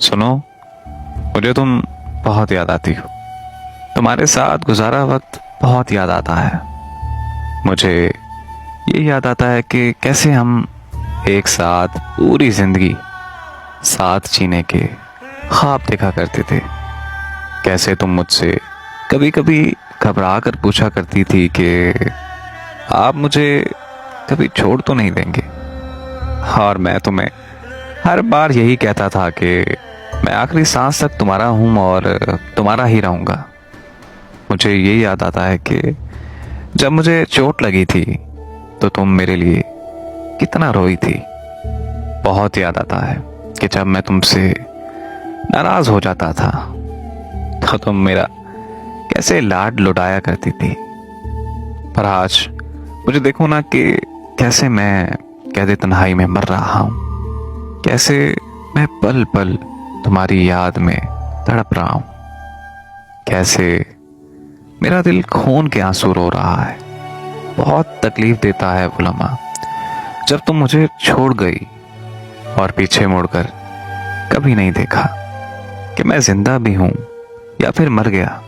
सुनो, मुझे तुम बहुत याद आती हो। तुम्हारे साथ गुजारा वक्त बहुत याद आता है। मुझे ये याद आता है कि कैसे हम एक साथ पूरी जिंदगी साथ जीने के ख्वाब देखा करते थे। कैसे तुम मुझसे कभी कभी घबरा कर पूछा करती थी कि आप मुझे कभी छोड़ तो नहीं देंगे। और मैं तुम्हें हर बार यही कहता था कि मैं आखिरी सांस तक तुम्हारा हूं और तुम्हारा ही रहूंगा। मुझे ये याद आता है कि जब मुझे चोट लगी थी तो तुम मेरे लिए कितना रोई थी। बहुत याद आता है कि जब मैं तुमसे नाराज हो जाता था तो तुम मेरा कैसे लाड लुटाया करती थी। पर आज मुझे देखो ना कि कैसे मैं कैदे तन्हाई में मर रहा हूं। कैसे मैं पल पल तुम्हारी याद में तड़प रहा हूं। कैसे मेरा दिल खून के आंसू रो रहा है। बहुत तकलीफ देता है वो लम्हा जब तुम मुझे छोड़ गई और पीछे मुड़कर कभी नहीं देखा कि मैं जिंदा भी हूं या फिर मर गया।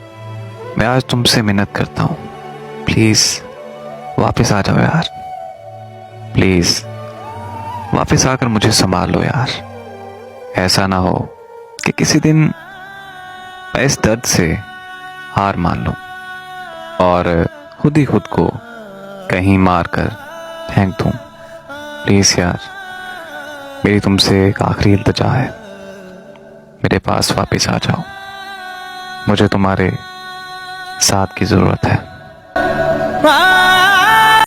मैं आज तुमसे मिन्नत करता हूं, प्लीज वापस आ जाओ यार। प्लीज वापस आकर मुझे संभाल लो यार। ऐसा ना हो कि किसी दिन मैं इस दर्द से हार मान लूं और खुद ही खुद को कहीं मार कर फेंक दूं। प्लीज यार, मेरी तुमसे एक आखिरी इल्तिजा है, मेरे पास वापस आ जाओ। मुझे तुम्हारे साथ की जरूरत है।